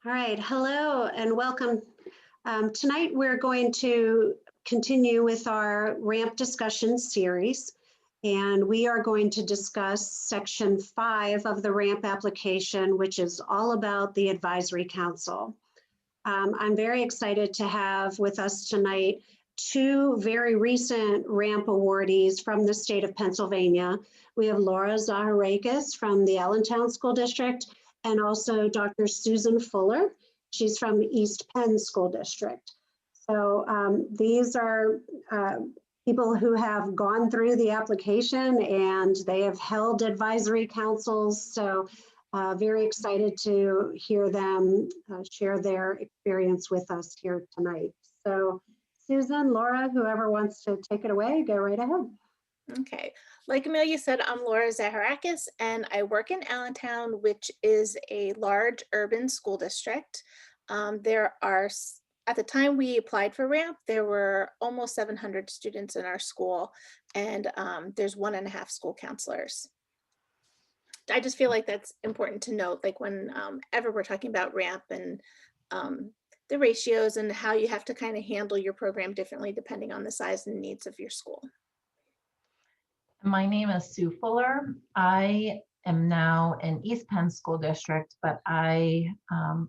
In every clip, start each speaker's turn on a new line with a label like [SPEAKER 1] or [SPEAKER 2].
[SPEAKER 1] All right, hello and welcome. Tonight we're going to continue with our RAMP discussion series, and we are going to discuss section 5 of the RAMP application, which is all about the advisory council. I'm very excited to have with us tonight two very recent RAMP awardees from the state of Pennsylvania. We have Laura Zaharakis from the Allentown School District and also Dr. Susan Fuller. She's from East Penn School District. So these are people who have gone through the application and they have held advisory councils. So very excited to hear them share their experience with us here tonight. So Susan, Laura, whoever wants to take it away, go right ahead.
[SPEAKER 2] Okay, like Amelia said, I'm Laura Zaharakis and I work in Allentown, which is a large urban school district. There are, at the time we applied for RAMP, there were almost 700 students in our school, and there's 1.5 school counselors. I just feel like that's important to note, like when ever we're talking about RAMP and the ratios and how you have to kind of handle your program differently depending on the size and needs of your school.
[SPEAKER 3] My name is Sue Fuller. I am now in East Penn School District, but I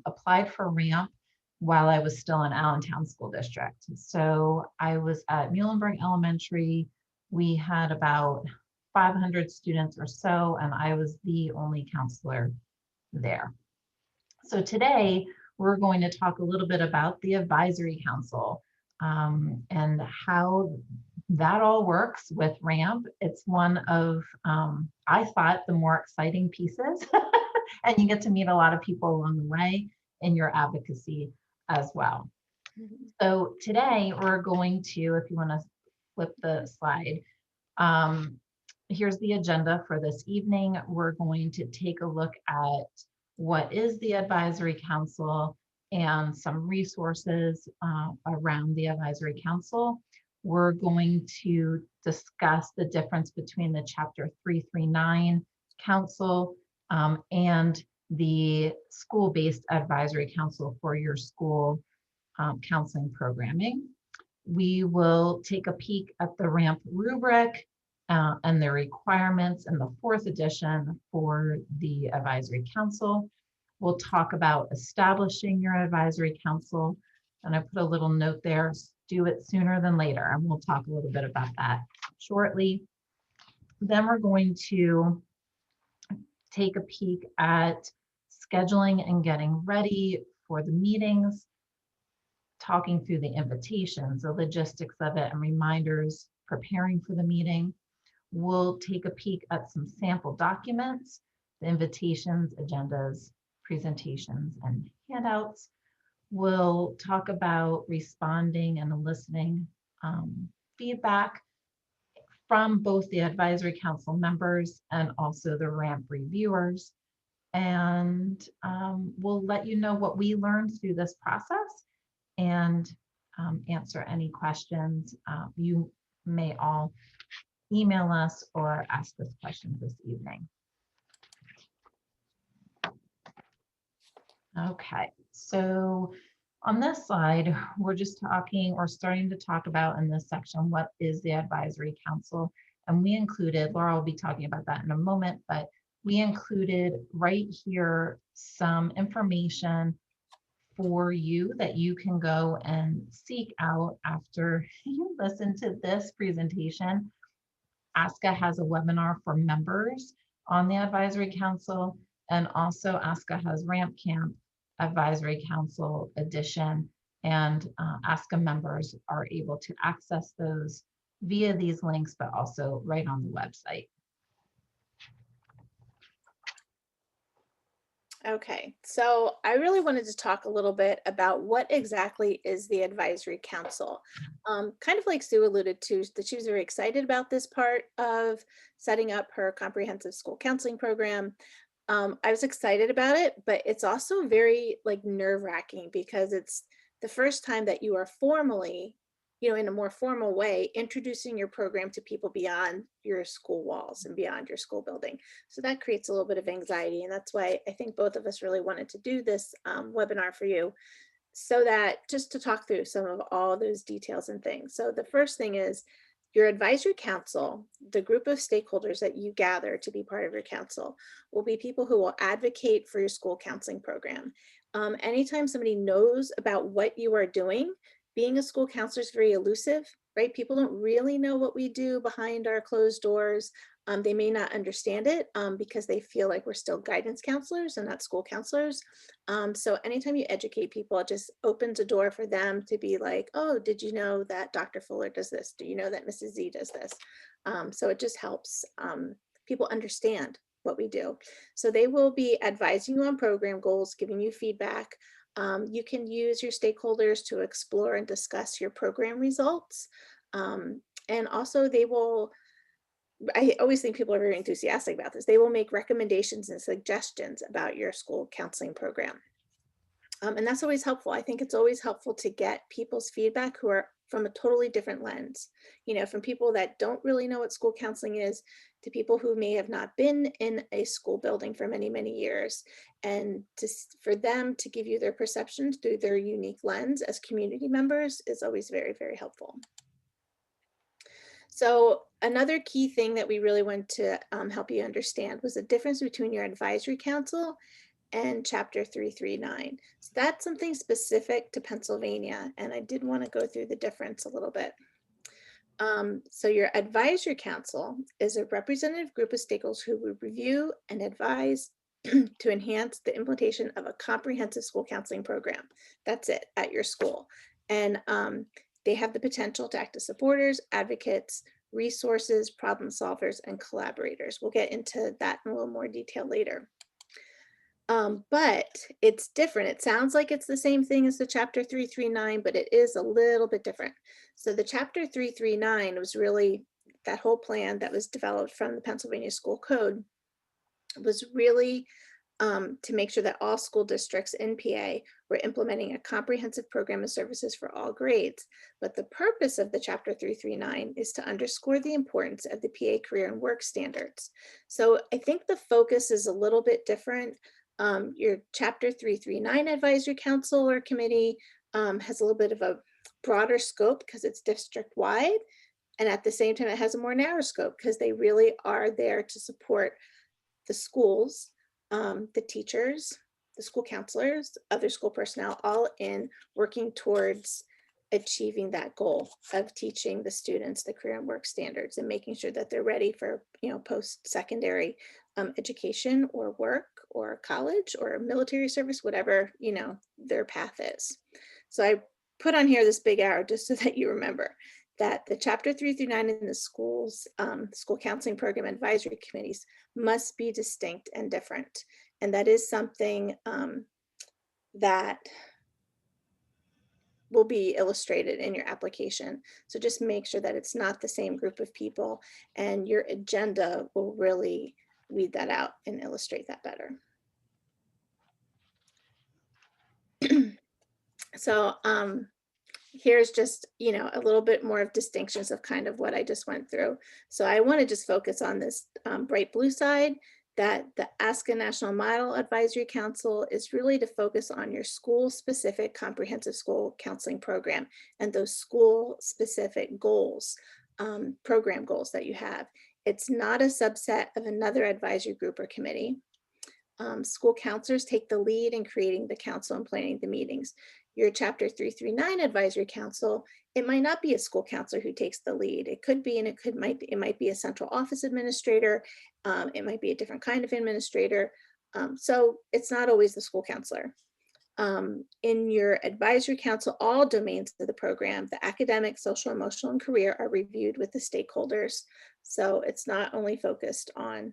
[SPEAKER 3] applied for RAMP while I was still in Allentown School District. So I was at Muhlenberg Elementary. We had about 500 students or so, and I was the only counselor there. So today we're going to talk a little bit about the advisory council and how that all works with RAMP. It's one of, I thought, the more exciting pieces, and you get to meet a lot of people along the way in your advocacy as well. So today we're going to, if you want to flip the slide, here's the agenda for this evening. We're going to take a look at what is the advisory council and some resources around the advisory council. We're going to discuss the difference between the Chapter 339 council and the school-based advisory council for your school counseling programming. We will take a peek at the RAMP rubric and the requirements in the 4th edition for the advisory council. We'll talk about establishing your advisory council, and I put a little note there, do it sooner than later, and we'll talk a little bit about that shortly. Then we're going to take a peek at scheduling and getting ready for the meetings, talking through the invitations, the logistics of it, and reminders, preparing for the meeting. We'll take a peek at some sample documents, the invitations, agendas, presentations, and handouts. We'll talk about responding and eliciting feedback from both the advisory council members and also the RAMP reviewers. And we'll let you know what we learned through this process and answer any questions. You may all email us or ask us questions this evening. Okay, so on this slide, we're just talking or starting to talk about in this section, what is the advisory council? And we included, Laura will be talking about that in a moment, but we included right here some information for you that you can go and seek out after you listen to this presentation. ASCA has a webinar for members on the advisory council, and also ASCA has RAMP Camp Advisory Council edition, and ASCA members are able to access those via these links, but also right on the website.
[SPEAKER 2] Okay, so I really wanted to talk a little bit about what exactly is the advisory council. Kind of like Sue alluded to, that she was very excited about this part of setting up her comprehensive school counseling program. I was excited about it, but it's also very like nerve-wracking because it's the first time that you are formally in a more formal way, introducing your program to people beyond your school walls and beyond your school building. So that creates a little bit of anxiety. And that's why I think both of us really wanted to do this webinar for you, so that just to talk through some of all those details and things. So the first thing is your advisory council, the group of stakeholders that you gather to be part of your council, will be people who will advocate for your school counseling program. Anytime somebody knows about what you are doing, being a school counselor is very elusive, right? People don't really know what we do behind our closed doors. They may not understand it because they feel like we're still guidance counselors and not school counselors. So anytime you educate people, it just opens a door for them to be like, oh, did you know that Dr. Fuller does this? Do you know that Mrs. Z does this? So it just helps people understand what we do. So they will be advising you on program goals, giving you feedback. You can use your stakeholders to explore and discuss your program results. And also they will, I always think people are very enthusiastic about this. They will make recommendations and suggestions about your school counseling program. And that's always helpful. I think it's always helpful to get people's feedback who are from a totally different lens, from people that don't really know what school counseling is to people who may have not been in a school building for many, many years. And for them to give you their perceptions through their unique lens as community members is always very, very helpful. So another key thing that we really want to help you understand was the difference between your advisory council and Chapter 339. So that's something specific to Pennsylvania, and I did want to go through the difference a little bit. So your advisory council is a representative group of stakeholders who would review and advise to enhance the implementation of a comprehensive school counseling program. That's it, at your school. And they have the potential to act as supporters, advocates, resources, problem solvers, and collaborators. We'll get into that in a little more detail later. But it's different. It sounds like it's the same thing as the Chapter 339, but it is a little bit different. So the Chapter 339 was really that whole plan that was developed from the Pennsylvania School Code was really to make sure that all school districts in PA were implementing a comprehensive program of services for all grades. But the purpose of the Chapter 339 is to underscore the importance of the PA career and work standards. So I think the focus is a little bit different. Your Chapter 339 Advisory Council or Committee has a little bit of a broader scope because it's district-wide. And at the same time, it has a more narrow scope because they really are there to support the schools, the teachers, the school counselors, other school personnel, all in working towards achieving that goal of teaching the students the career and work standards and making sure that they're ready for post-secondary education or work or college or military service, whatever their path is. So I put on here this big arrow just so that you remember that the Chapter 339 in the schools, school counseling program advisory committees must be distinct and different. And that is something that will be illustrated in your application. So just make sure that it's not the same group of people, and your agenda will really weed that out and illustrate that better. So here's just, a little bit more of distinctions of kind of what I just went through. So I want to just focus on this bright blue side, that the ASCA National Model Advisory Council is really to focus on your school-specific comprehensive school counseling program and those school-specific goals, program goals that you have. It's not a subset of another advisory group or committee. School counselors take the lead in creating the council and planning the meetings. Your Chapter 339 Advisory Council, it might not be a school counselor who takes the lead. It could be, and it might be a central office administrator. It might be a different kind of administrator. So it's not always the school counselor. In your advisory council, all domains of the program, the academic, social, emotional, and career are reviewed with the stakeholders. So it's not only focused on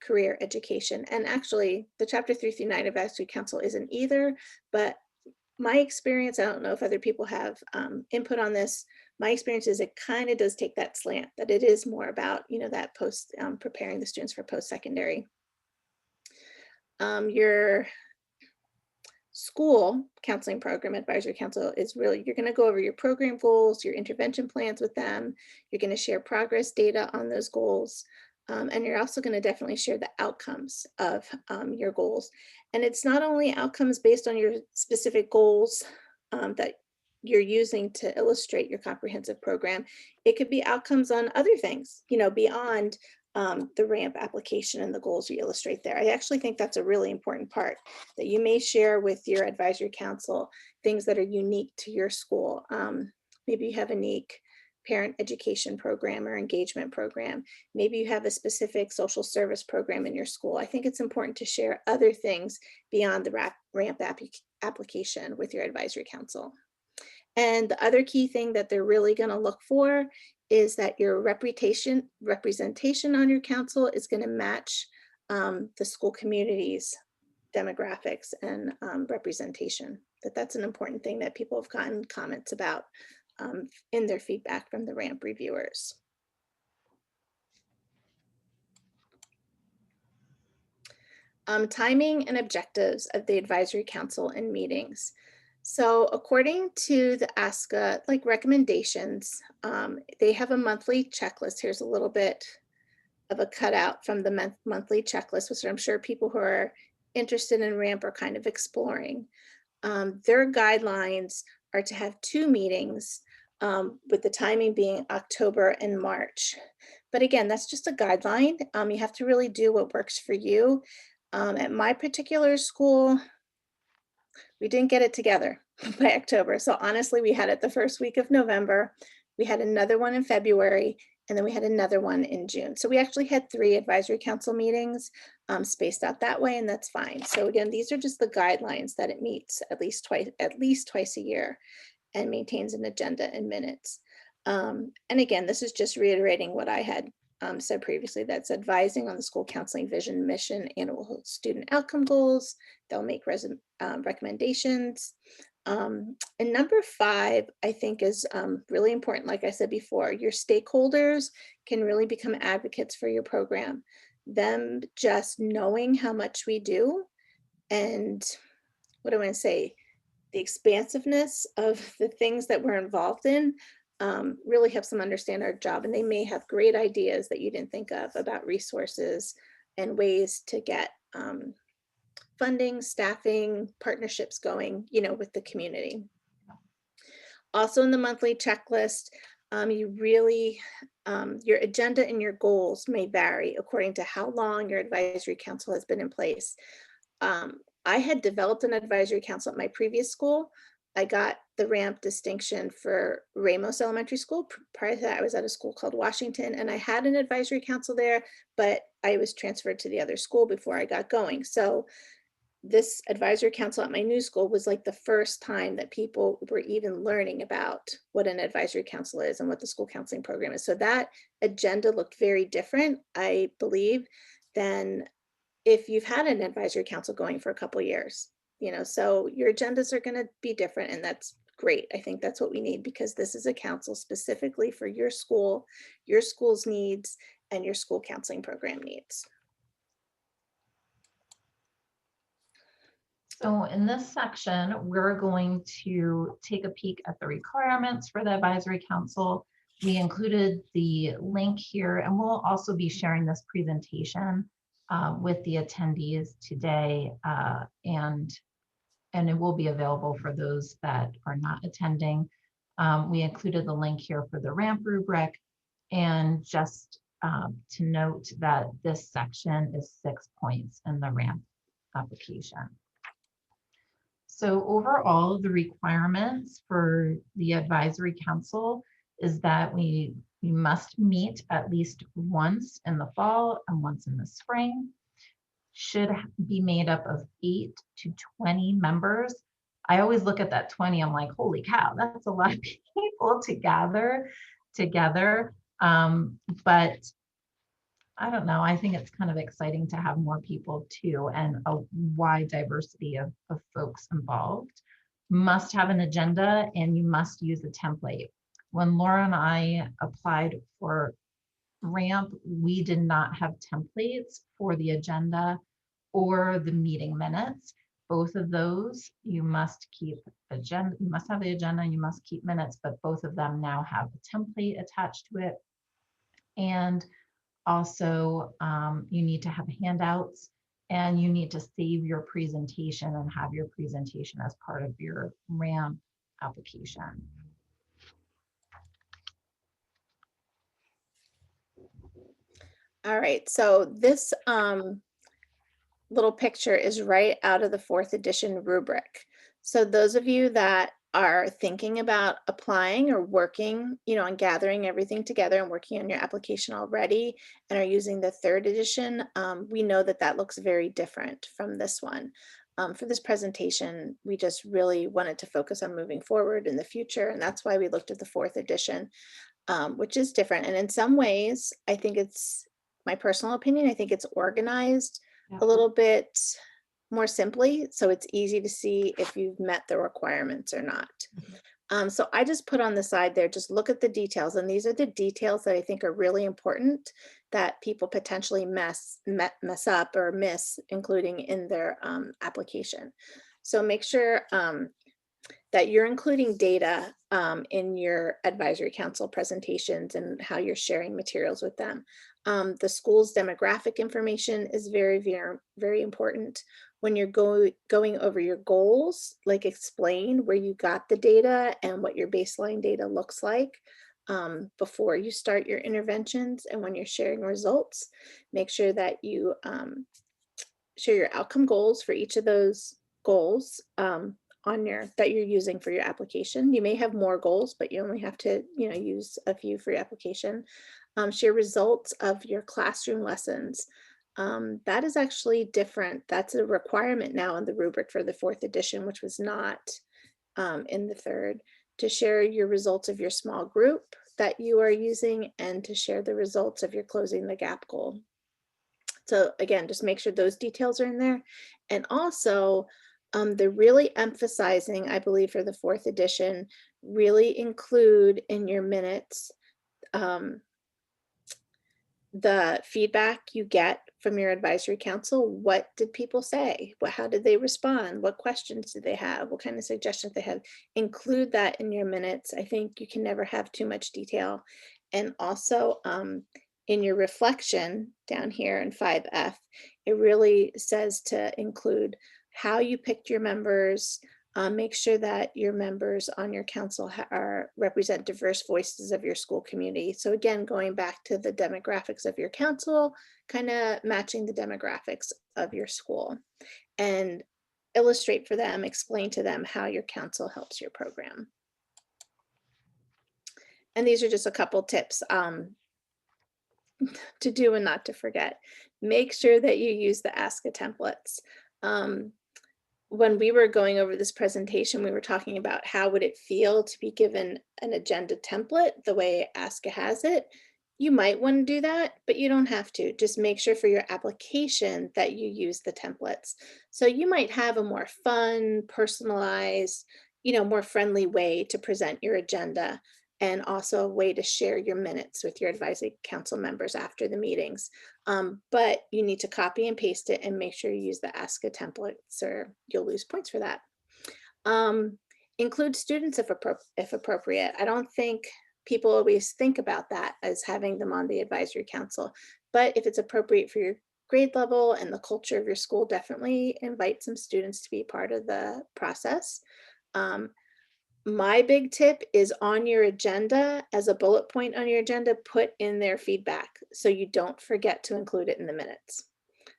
[SPEAKER 2] career education. And actually, the Chapter 339 Advisory Council isn't either, but my experience, I don't know if other people have input on this. My experience is it kind of does take that slant, that it is more about, that post preparing the students for post-secondary. Your school counseling program advisory council is really, you're going to go over your program goals, your intervention plans with them. You're going to share progress data on those goals. And you're also going to definitely share the outcomes of your goals. And it's not only outcomes based on your specific goals that you're using to illustrate your comprehensive program. It could be outcomes on other things, beyond the RAMP application and the goals you illustrate there. I actually think that's a really important part, that you may share with your advisory council things that are unique to your school. Maybe you have a unique parent education program or engagement program. Maybe you have a specific social service program in your school. I think it's important to share other things beyond the RAMP application with your advisory council. And the other key thing that they're really going to look for is that your representation on your council is going to match the school community's demographics and representation. That's an important thing that people have gotten comments about in their feedback from the RAMP reviewers. Timing and objectives of the advisory council and meetings. So according to the ASCA, like recommendations, they have a monthly checklist. Here's a little bit of a cutout from the monthly checklist, which I'm sure people who are interested in RAMP are kind of exploring. Their guidelines are to have 2 meetings, with the timing being October and March. But again, that's just a guideline. You have to really do what works for you. At my particular school, we didn't get it together by October. So honestly, we had it the first week of November. We had another one in February, and then we had another one in June. So we actually had 3 advisory council meetings spaced out that way, and that's fine. So again, these are just the guidelines that it meets at least twice a year and maintains an agenda and minutes. And again, this is just reiterating what I had said previously. That's advising on the school counseling vision, mission, and student outcome goals. They'll make recommendations. And number 5, I think, is really important. Like I said before, your stakeholders can really become advocates for your program. Them just knowing how much we do and what do I want to say, the expansiveness of the things that we're involved in really helps them understand our job. And they may have great ideas that you didn't think of about resources and ways to get funding, staffing, partnerships going, with the community. Also in the monthly checklist, you really, your agenda and your goals may vary according to how long your advisory council has been in place. I had developed an advisory council at my previous school. I got the RAMP distinction for Ramos Elementary School. Prior to that, I was at a school called Washington, and I had an advisory council there, but I was transferred to the other school before I got going. So this advisory council at my new school was like the first time that people were even learning about what an advisory council is and what the school counseling program is. So that agenda looked very different, I believe, than if you've had an advisory council going for a couple of years. So your agendas are going to be different, and that's great. I think that's what we need, because this is a council specifically for your school, your school's needs, and your school counseling program needs.
[SPEAKER 3] So in this section, we're going to take a peek at the requirements for the advisory council. We included the link here, and we'll also be sharing this presentation with the attendees today, and it will be available for those that are not attending. We included the link here for the RAMP rubric, and just to note that this section is 6 points in the RAMP application. So overall, the requirements for the advisory council is that we must meet at least once in the fall and once in the spring. Should be made up of 8 to 20 members. I always look at that 20, I'm like, holy cow, that's a lot of people to gather together. But I don't know, I think it's kind of exciting to have more people too, and a wide diversity of folks involved. Must have an agenda, and you must use a template. When Laura and I applied for RAMP, we did not have templates for the agenda or the meeting minutes, both of those, you must keep agenda, you must have the agenda, you must keep minutes, but both of them now have a template attached to it. And also, you need to have handouts, and you need to save your presentation and have your presentation as part of your RAMP application.
[SPEAKER 2] All right, so this little picture is right out of the 4th edition rubric. So those of you that are thinking about applying or working, on gathering everything together and working on your application already and are using the 3rd edition, we know that that looks very different from this one. For this presentation, we just really wanted to focus on moving forward in the future, and that's why we looked at the 4th edition, which is different. And in some ways, I think it's my personal opinion, I think it's organized a little bit more simply, so it's easy to see if you've met the requirements or not. So I just put on the side there, just look at the details, and these are the details that I think are really important that people potentially mess up or miss including in their application. So make sure that you're including data in your advisory council presentations and how you're sharing materials with them. The school's demographic information is very, very, very important. When you're going over your goals, like explain where you got the data and what your baseline data looks like before you start your interventions. And when you're sharing results, make sure that you share your outcome goals for each of those goals that you're using for your application. You may have more goals, but you only have to, use a few for your application. Share results of your classroom lessons. That is actually different. That's a requirement now in the rubric for the 4th edition, which was not in the 3rd, to share your results of your small group that you are using and to share the results of your closing the gap goal. So again, just make sure those details are in there. And also, they're really emphasizing, I believe for the 4th edition, really include in your minutes the feedback you get from your advisory council. What did people say? How did they respond? What questions did they have? What kind of suggestions they have? Include that in your minutes. I think you can never have too much detail. And also in your reflection down here in 5F, it really says to include how you picked your members. Make sure that your members on your council represent diverse voices of your school community. So again, going back to the demographics of your council, kind of matching the demographics of your school, and illustrate for them, explain to them how your council helps your program. And these are just a couple tips to do and not to forget. Make sure that you use the ASCA templates. When we were going over this presentation, we were talking about how would it feel to be given an agenda template the way ASCA has it. You might want to do that, but you don't have to. Just make sure for your application that you use the templates. So you might have a more fun, personalized, more friendly way to present your agenda, and also a way to share your minutes with your advisory council members after the meetings. But you need to copy and paste it and make sure you use the ASCA templates or you'll lose points for that. Include students if appropriate. I don't think people always think about that as having them on the advisory council, but if it's appropriate for your grade level and the culture of your school, definitely invite some students to be part of the process. My big tip is on your agenda, as a bullet point on your agenda, put in their feedback so you don't forget to include it in the minutes.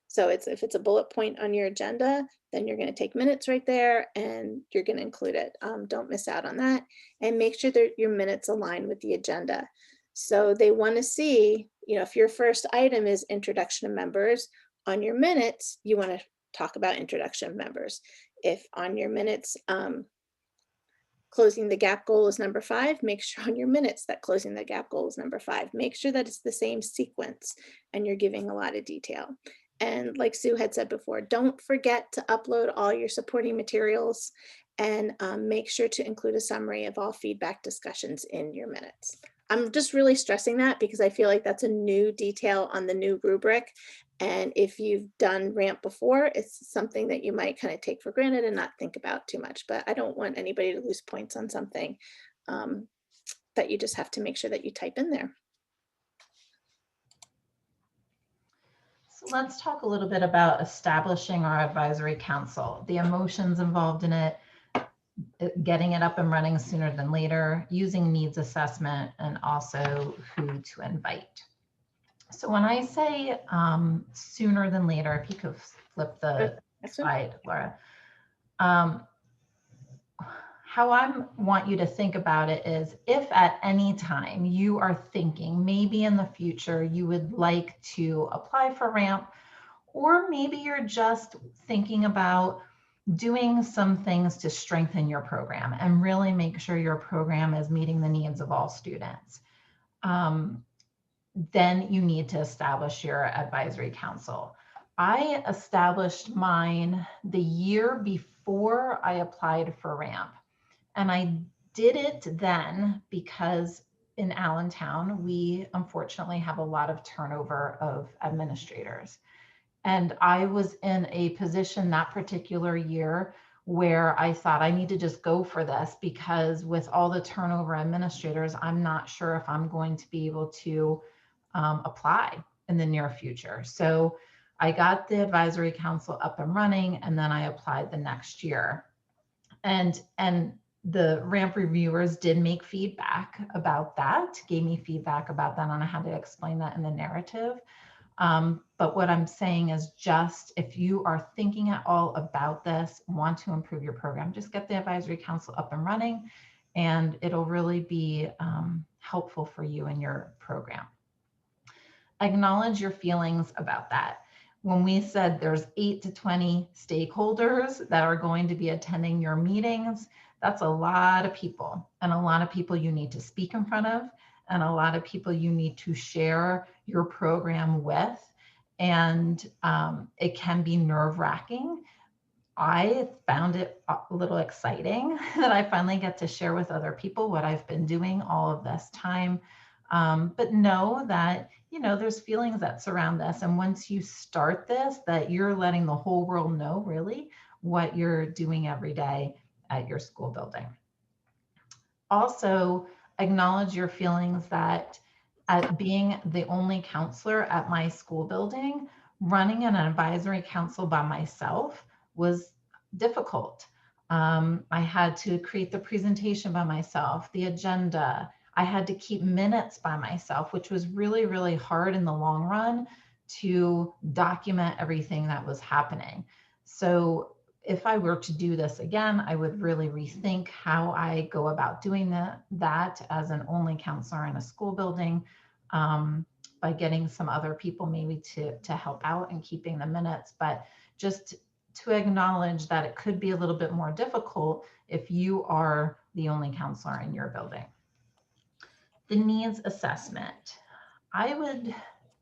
[SPEAKER 2] So if it's a bullet point on your agenda, then you're going to take minutes right there and you're going to include it. Don't miss out on that, and make sure that your minutes align with the agenda. So they want to see, if your first item is introduction of members, on your minutes, you want to talk about introduction of members. If on your minutes, closing the gap goal is number 5, make sure on your minutes that closing the gap goal is number 5. Make sure that it's the same sequence and you're giving a lot of detail. And like Sue had said before, don't forget to upload all your supporting materials, and make sure to include a summary of all feedback discussions in your minutes. I'm just really stressing that because I feel like that's a new detail on the new rubric, And if you've done ramp before, it's something that you might kind of take for granted and not think about too much. But I don't want anybody to lose points on something um, that you just have to make sure that you type in there.
[SPEAKER 3] So let's talk a little bit about establishing our advisory council, the emotions involved in it, getting it up and running sooner than later, using needs assessment, and also who to invite. So when I say sooner than later, if you could flip the slide, Laura. How I want you to think about it is, if at any time you are thinking maybe in the future you would like to apply for RAMP, or maybe you're just thinking about doing some things to strengthen your program and really make sure your program is meeting the needs of all students, then you need to establish your advisory council. I established mine the year before I applied for RAMP. And I did it then because in Allentown, we unfortunately have a lot of turnover of administrators. And I was in a position that particular year where I thought I need to just go for this, because with all the turnover administrators, I'm not sure if I'm going to be able to apply in the near future. So I got the advisory council up and running, and then I applied the next year. And the RAMP reviewers did make feedback about that, gave me feedback about that, and I had to explain that in the narrative. But what I'm saying is, just if you are thinking at all about this, want to improve your program, just get the advisory council up and running, and it'll really be helpful for you in your program. Acknowledge your feelings about that. When we said there's 8 to 20 stakeholders that are going to be attending your meetings, that's a lot of people, and a lot of people you need to speak in front of, and a lot of people you need to share your program with. And it can be nerve-wracking. I found it a little exciting that I finally get to share with other people what I've been doing all of this time. But know that, you know, there's feelings that surround this. And once you start this, that you're letting the whole world know really what you're doing every day at your school building. Also, acknowledge your feelings that at being the only counselor at my school building, running an advisory council by myself was difficult. I had to create the presentation by myself, the agenda. I had to keep minutes by myself, which was really, really hard in the long run to document everything that was happening. So if I were to do this again, I would really rethink how I go about doing that as an only counselor in a school building, by getting some other people maybe to help out and keeping the minutes, but just to acknowledge that it could be a little bit more difficult if you are the only counselor in your building. The needs assessment.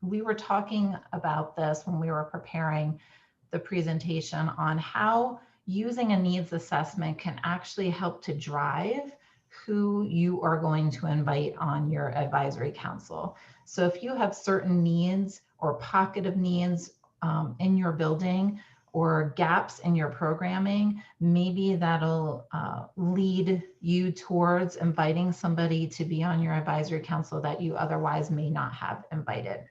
[SPEAKER 3] We were talking about this when we were preparing the presentation on how using a needs assessment can actually help to drive who you are going to invite on your advisory council. So if you have certain needs or pocket of needs in your building, or gaps in your programming, maybe that'll lead you towards inviting somebody to be on your advisory council that you otherwise may not have invited.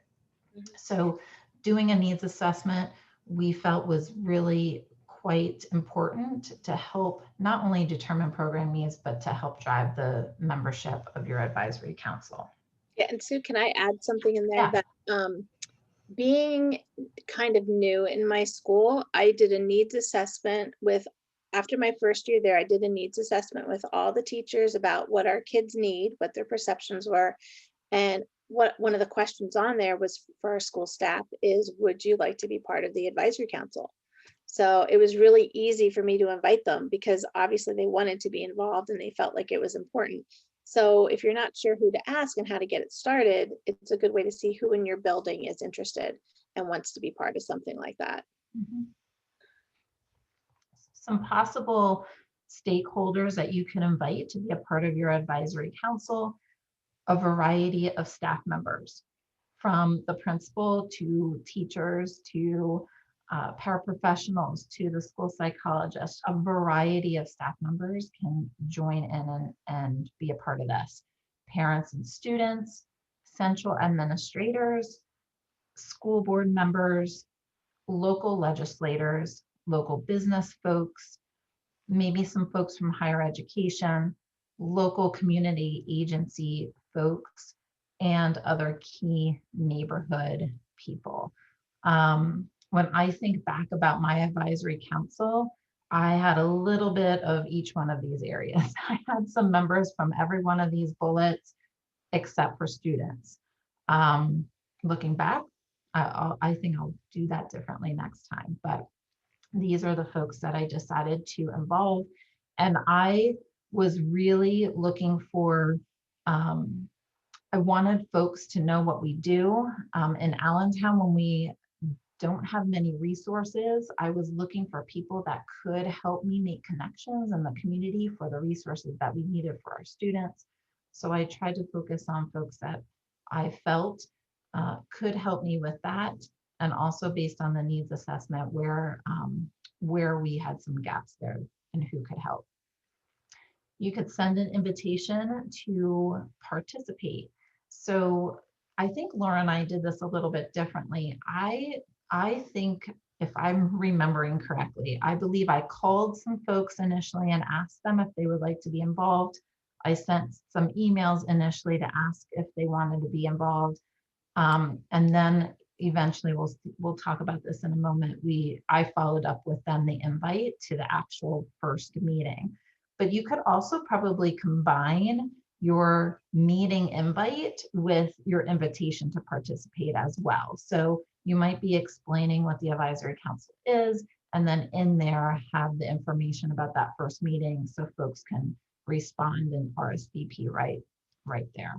[SPEAKER 3] Mm-hmm. So doing a needs assessment, we felt was really quite important to help not only determine program needs, but to help drive the membership of your advisory council.
[SPEAKER 2] Yeah, and Sue, can I add something in there? Yeah. That being kind of new in my school, I did a needs assessment after my first year there, I did a needs assessment with all the teachers about what our kids need, what their perceptions were. And one of the questions on there was for our school staff is, would you like to be part of the advisory council? So it was really easy for me to invite them, because obviously they wanted to be involved and they felt like it was important. So if you're not sure who to ask and how to get it started, it's a good way to see who in your building is interested and wants to be part of something like that.
[SPEAKER 3] Mm-hmm. Some possible stakeholders that you can invite to be a part of your advisory council: a variety of staff members, from the principal to teachers to paraprofessionals to the school psychologist. A variety of staff members can join in and be a part of this. Parents and students, central administrators, school board members, local legislators, local business folks, maybe some folks from higher education, local community agency folks, and other key neighborhood people. When I think back about my advisory council, I had a little bit of each one of these areas. I had some members from every one of these bullets, except for students. Looking back, I think I'll do that differently next time, but these are the folks that I decided to involve. And I was really looking for, I wanted folks to know what we do. In Allentown, when we don't have many resources, I was looking for people that could help me make connections in the community for the resources that we needed for our students. So I tried to focus on folks that I felt could help me with that, and also based on the needs assessment where we had some gaps there and who could help. You could send an invitation to participate. So I think Laura and I did this a little bit differently. I think, if I'm remembering correctly, I believe I called some folks initially and asked them if they would like to be involved. I sent some emails initially to ask if they wanted to be involved. And then eventually we'll talk about this in a moment. I followed up with them the invite to the actual first meeting. But you could also probably combine your meeting invite with your invitation to participate as well. So you might be explaining what the advisory council is, and then in there have the information about that first meeting so folks can respond and RSVP right there.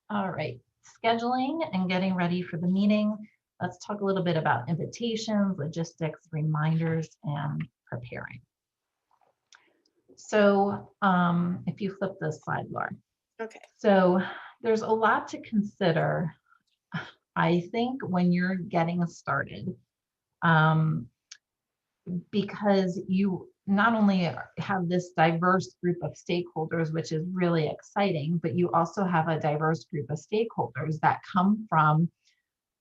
[SPEAKER 3] All right, scheduling and getting ready for the meeting. Let's talk a little bit about invitations, logistics, reminders, and preparing. So if you flip this slide, Laura.
[SPEAKER 2] Okay.
[SPEAKER 3] So there's a lot to consider, I think, when you're getting started, because you not only have this diverse group of stakeholders, which is really exciting, but you also have a diverse group of stakeholders that come from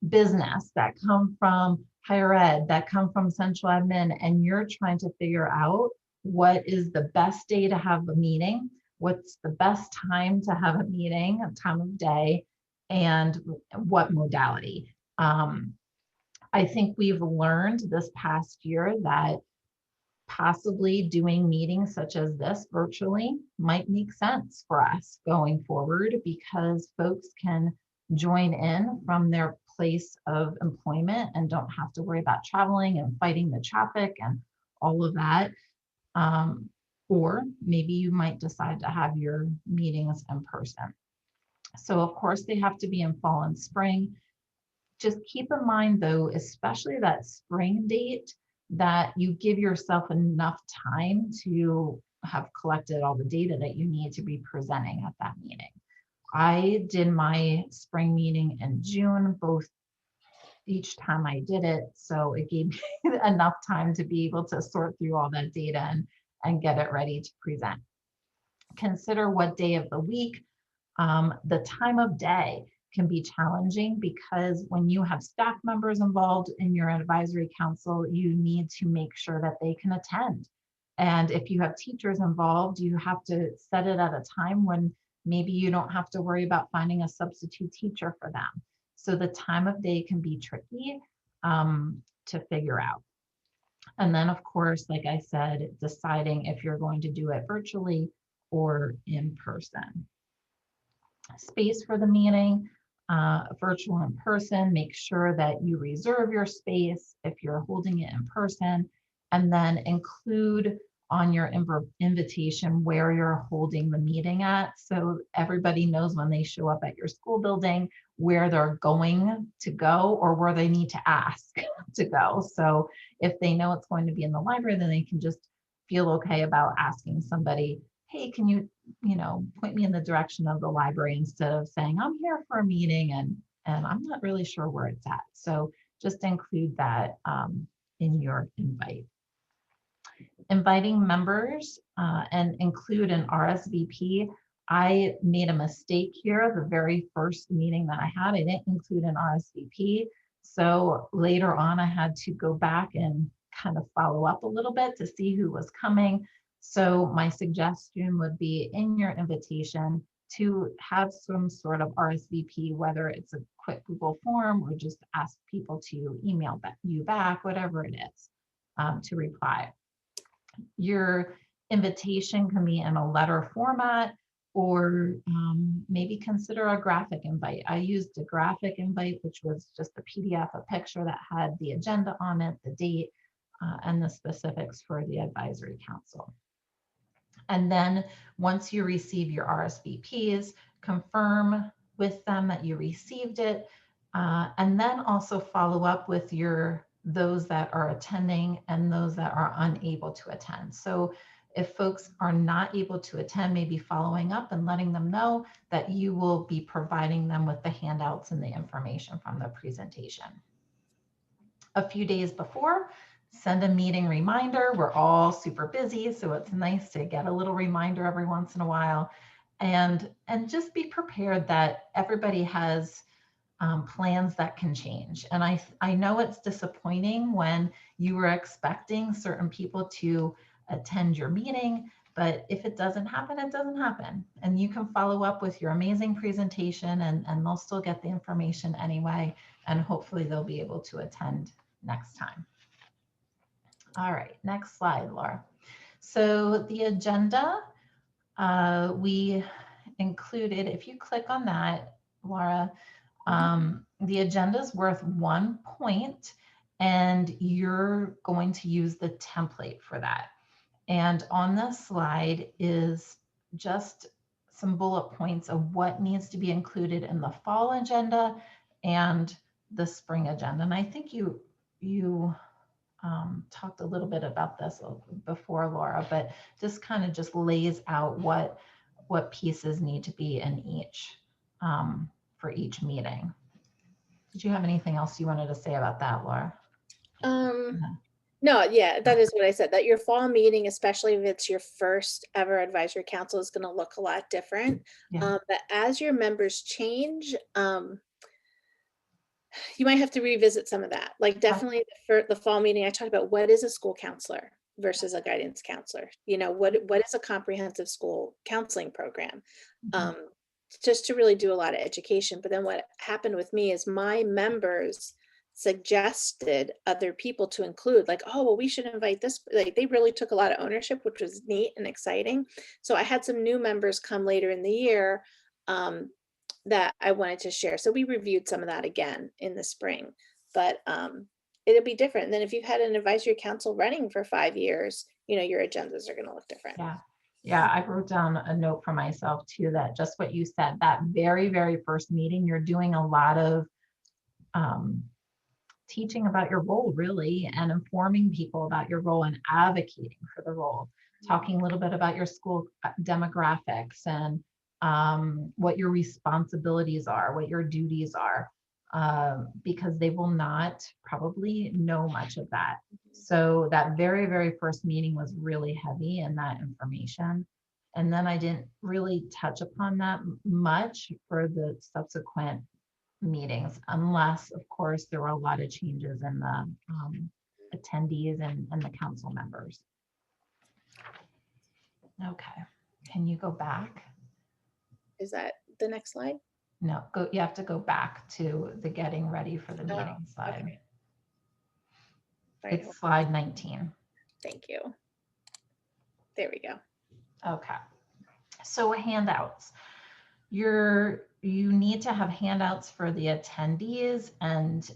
[SPEAKER 3] business, that come from higher ed, that come from central admin, and you're trying to figure out what is the best day to have a meeting, what's the best time to have a meeting, time of day, and what modality. I think we've learned this past year that possibly doing meetings such as this virtually might make sense for us going forward, because folks can join in from their place of employment and don't have to worry about traveling and fighting the traffic and all of that. Or maybe you might decide to have your meetings in person. So of course they have to be in fall and spring. Just keep in mind though, especially that spring date, that you give yourself enough time to have collected all the data that you need to be presenting at that meeting. I did my spring meeting in June, each time I did it. So it gave me enough time to be able to sort through all that data and get it ready to present. Consider what day of the week. The time of day can be challenging, because when you have staff members involved in your advisory council, you need to make sure that they can attend. And if you have teachers involved, you have to set it at a time when maybe you don't have to worry about finding a substitute teacher for them. So the time of day can be tricky to figure out. And then of course, like I said, deciding if you're going to do it virtually or in person. Space for the meeting, virtual in person, make sure that you reserve your space if you're holding it in person, and then include on your invitation where you're holding the meeting at, so everybody knows when they show up at your school building where they're going to go or where they need to ask to go. So if they know it's going to be in the library, then they can just feel okay about asking somebody, hey, can you, point me in the direction of the library instead of saying, I'm here for a meeting and I'm not really sure where it's at. So just include that in your invite. Inviting members and include an RSVP. I made a mistake here. The very first meeting that I had, I didn't include an RSVP. So later on, I had to go back and kind of follow up a little bit to see who was coming. So my suggestion would be in your invitation to have some sort of RSVP, whether it's a quick Google form or just ask people to email you back, whatever it is, to reply. Your invitation can be in a letter format, or maybe consider a graphic invite. I used a graphic invite, which was just a PDF, a picture that had the agenda on it, the date, and the specifics for the advisory council. And then once you receive your RSVPs, confirm with them that you received it, and then also follow up with those that are attending and those that are unable to attend. So if folks are not able to attend, maybe following up and letting them know that you will be providing them with the handouts and the information from the presentation. A few days before, send a meeting reminder. We're all super busy, so it's nice to get a little reminder every once in a while. And just be prepared that everybody has plans that can change. And I know it's disappointing when you were expecting certain people to attend your meeting, but if it doesn't happen, it doesn't happen. And you can follow up with your amazing presentation and they'll still get the information anyway. And hopefully they'll be able to attend next time. All right, next slide, Laura. So the agenda, we included, if you click on that, Laura, the agenda is worth 1 point and you're going to use the template for that. And on this slide is just some bullet points of what needs to be included in the fall agenda and the spring agenda. And I think you talked a little bit about this before, Laura, but this kind of just lays out what pieces need to be in each for each meeting. Did you have anything else you wanted to say about that, Laura?
[SPEAKER 2] No, yeah, that is what I said, that your fall meeting, especially if it's your first ever advisory council, is going to look a lot different.
[SPEAKER 3] Yeah.
[SPEAKER 2] But as your members change, you might have to revisit some of that. Like definitely for the fall meeting, I talked about what is a school counselor versus a guidance counselor. What is a comprehensive school counseling program? Just to really do a lot of education. But then what happened with me is my members suggested other people to include, like, oh, well, we should invite this. Like they really took a lot of ownership, which was neat and exciting. So I had some new members come later in the year that I wanted to share. So we reviewed some of that again in the spring, but it'll be different than if you've had an advisory council running for 5 years, your agendas are going to look different.
[SPEAKER 3] Yeah, I wrote down a note for myself too, that just what you said, that very, very first meeting, you're doing a lot of teaching about your role really, and informing people about your role and advocating for the role, talking a little bit about your school demographics and what your responsibilities are, what your duties are, because they will not probably know much of that. So that very, very first meeting was really heavy in that information. And then I didn't really touch upon that much for the subsequent meetings, unless, of course, there were a lot of changes in the attendees and the council members. Okay, can you go back?
[SPEAKER 2] Is that the next slide?
[SPEAKER 3] No, you have to go back to the getting ready for the meeting slide.
[SPEAKER 2] Okay.
[SPEAKER 3] It's slide 19.
[SPEAKER 2] Thank you. There we go.
[SPEAKER 3] Okay, so handouts. You need to have handouts for the attendees, and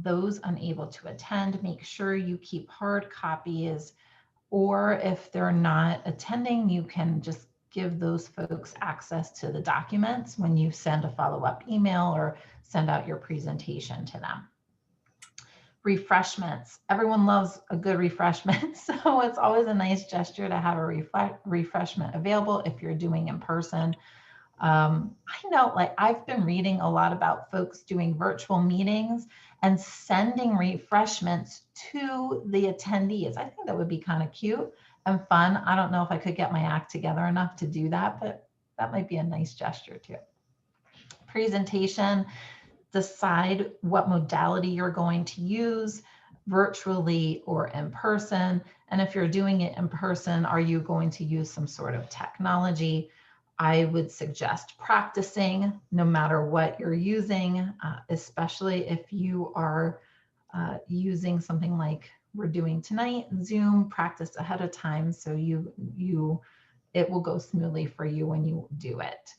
[SPEAKER 3] those unable to attend, make sure you keep hard copies, or if they're not attending, you can just give those folks access to the documents when you send a follow-up email or send out your presentation to them. refreshments. Everyone loves a good refreshment. So it's always a nice gesture to have a refreshment available if you're doing in person. I know, like, I've been reading a lot about folks doing virtual meetings and sending refreshments to the attendees. I think that would be kind of cute and fun. I don't know if I could get my act together enough to do that, but that might be a nice gesture too. Presentation, decide what modality you're going to use, virtually or in person. And if you're doing it in person, are you going to use some sort of technology? I would suggest practicing no matter what you're using, especially if you are using something like we're doing tonight, Zoom. Practice ahead of time so it will go smoothly for you when you do it.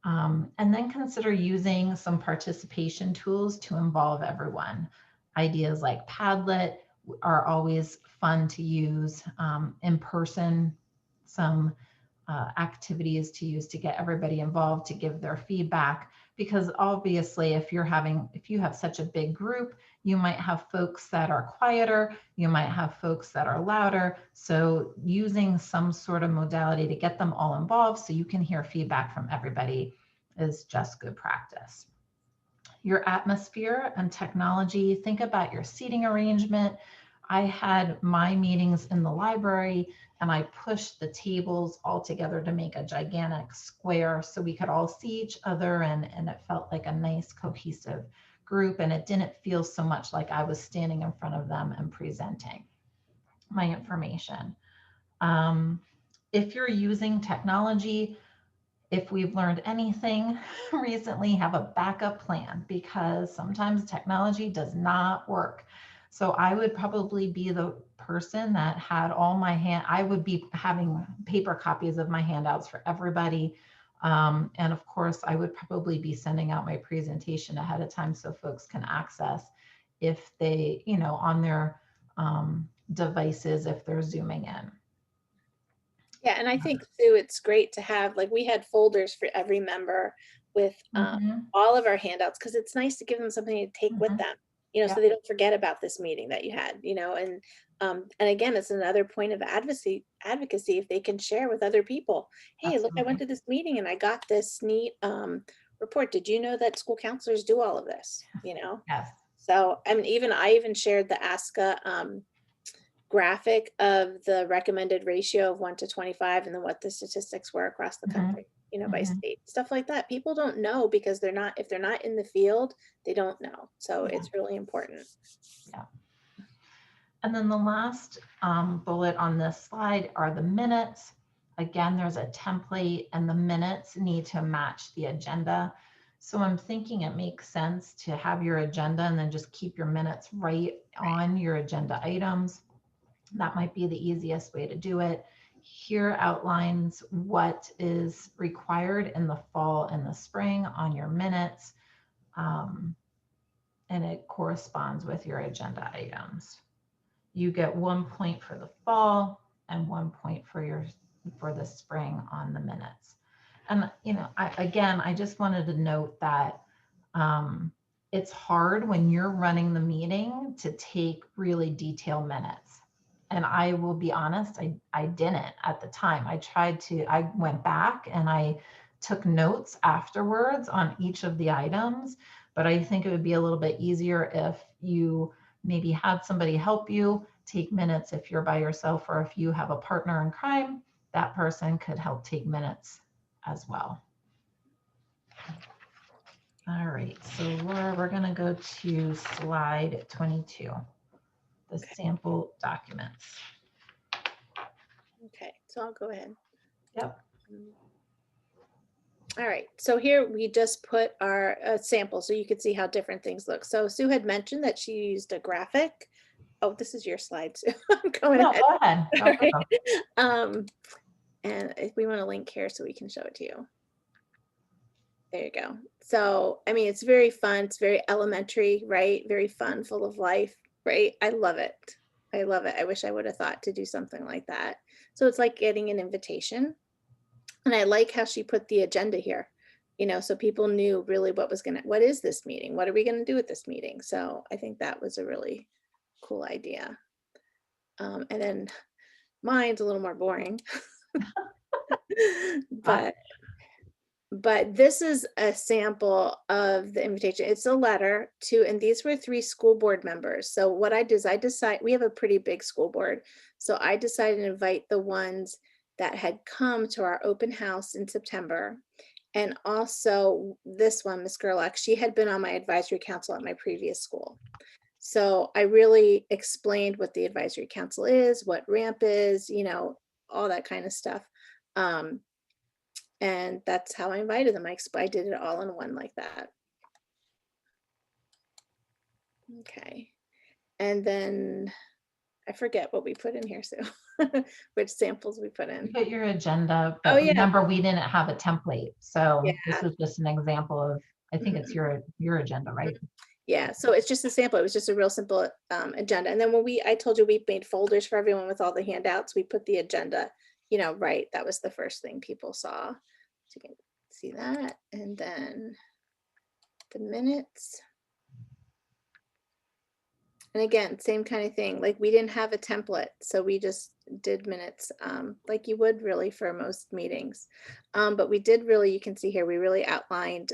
[SPEAKER 3] And then consider using some participation tools to involve everyone. Ideas like Padlet are always fun to use. In person, some activities to use to get everybody involved, to give their feedback, because obviously if you have such a big group, you might have folks that are quieter, you might have folks that are louder. So using some sort of modality to get them all involved so you can hear feedback from everybody is just good practice. Your atmosphere and technology, think about your seating arrangement. I had my meetings in the library and I pushed the tables all together to make a gigantic square so we could all see each other, and it felt like a nice cohesive group, and it didn't feel so much like I was standing in front of them and presenting my information. If you're using technology, if we've learned anything recently, have a backup plan, because sometimes technology does not work. So I would probably be the person that had I would be having paper copies of my handouts for everybody. And of course, I would probably be sending out my presentation ahead of time so folks can access if they, on their devices, if they're Zooming in.
[SPEAKER 2] Yeah, and I think too, it's great to have, like, we had folders for every member with all of our handouts, because it's nice to give them something to take with them, so they don't forget about this meeting that you had, and again, it's another point of advocacy if they can share with other people. Hey, look, I went to this meeting and I got this neat report. Did you know that school counselors do all of this?
[SPEAKER 3] Yes.
[SPEAKER 2] So I mean, I even shared the ASCA graphic of the recommended ratio of 1 to 25 and then what the statistics were across the country, by state, stuff like that. People don't know because if they're not in the field, they don't know. So it's really important.
[SPEAKER 3] Yeah. And then the last bullet on this slide are the minutes. Again, there's a template and the minutes need to match the agenda. So I'm thinking it makes sense to have your agenda and then just keep your minutes right on your agenda items. That might be the easiest way to do it. Here outlines what is required in the fall and the spring on your minutes. And it corresponds with your agenda items. You get 1 point for the fall and 1 point for the spring on the minutes. And I just wanted to note that it's hard when you're running the meeting to take really detailed minutes. And I will be honest, I didn't at the time. I went back and I took notes afterwards on each of the items, but I think it would be a little bit easier if you maybe had somebody help you take minutes. If you're by yourself or if you have a partner in crime, that person could help take minutes as well. All right, so Laura, we're going to go to slide 22, the sample documents.
[SPEAKER 2] Okay, so I'll go ahead.
[SPEAKER 3] Yep.
[SPEAKER 2] All right, so here we just put our sample so you could see how different things look. So Sue had mentioned that she used a graphic. Oh, this is your slide, Sue. I'm going ahead.
[SPEAKER 3] Go ahead.
[SPEAKER 2] Right. And if we want to link here so we can show it to you. There you go. So, I mean, it's very fun. It's very elementary, right? Very fun, full of life, right? I love it. I love it. I wish I would have thought to do something like that. So it's like getting an invitation. And I like how she put the agenda here, so people knew really what is this meeting? What are we going to do at this meeting? So I think that was a really cool idea. And then mine's a little more boring, but this is a sample of the invitation. It's a letter to, and these were 3 school board members. So what I did is we have a pretty big school board. So I decided to invite the ones that had come to our open house in September. And also this one, Miss Gerlach, she had been on my advisory council at my previous school. So I really explained what the advisory council is, what RAMP is, you know, all that kind of stuff. And that's how I invited them. I did it all in one like that. Okay. And then I forget what we put in here, Sue, which samples we put
[SPEAKER 3] You
[SPEAKER 2] in.
[SPEAKER 3] put your agenda,
[SPEAKER 2] Oh,
[SPEAKER 3] but
[SPEAKER 2] yeah.
[SPEAKER 3] remember, we didn't have a template. So this
[SPEAKER 2] Yeah.
[SPEAKER 3] is just an example of, I think it's your agenda, right?
[SPEAKER 2] Yeah, so it's just a sample. It was just a real simple agenda. And then when I told you we made folders for everyone with all the handouts, we put the agenda, you know, right. That was the first thing people saw. So you can see that. And then the minutes. And again, same kind of thing. Like we didn't have a template, so we just did minutes like you would really for most meetings. But we did really, you can see here, we really outlined,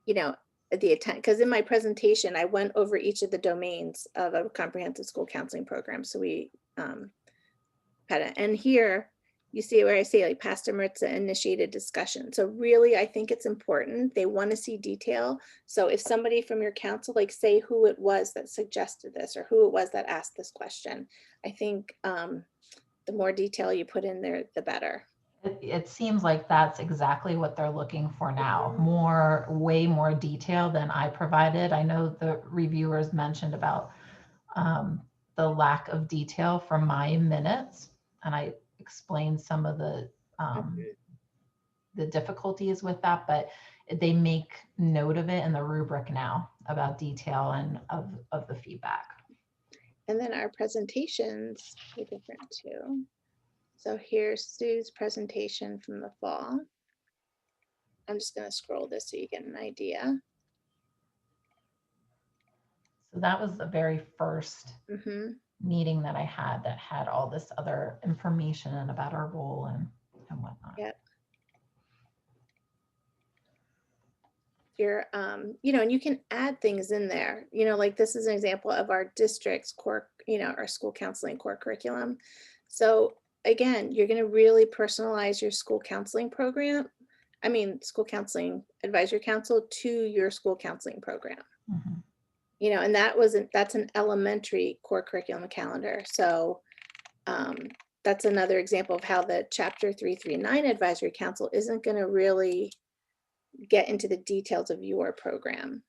[SPEAKER 2] you know, the attend, because in my presentation, I went over each of the domains of a comprehensive school counseling program. So we had it. And here you see where I say like Pastor Maritza initiated discussion. So really, I think it's important. They want to see detail. So if somebody from your council, like say who it was that suggested this or who it was that asked this question, I think the more detail you put in there, the better.
[SPEAKER 3] It seems like that's exactly what they're looking for now. More, way more detail than I provided. I know the reviewers mentioned about the lack of detail from my minutes, and I explained some of the difficulties with that, but they make note of it in the rubric now about detail and of the feedback.
[SPEAKER 2] And then our presentations are different too. So here's Sue's presentation from the fall. I'm just going to scroll this so you get an idea.
[SPEAKER 3] So that was the very first
[SPEAKER 2] Mm-hmm.
[SPEAKER 3] meeting that I had that had all this other information and about our role and whatnot.
[SPEAKER 2] Yep. Your, you know, and you can add things in there, you know, like this is an example of our district's core, you know, our school counseling core curriculum. So again, you're going to really personalize your school counseling program. I mean, school counseling advisory council to your school counseling program.
[SPEAKER 3] Mm-hmm.
[SPEAKER 2] You know, and that's an elementary core curriculum calendar. So that's another example of how the chapter 339 advisory council isn't going to really get into the details of your program.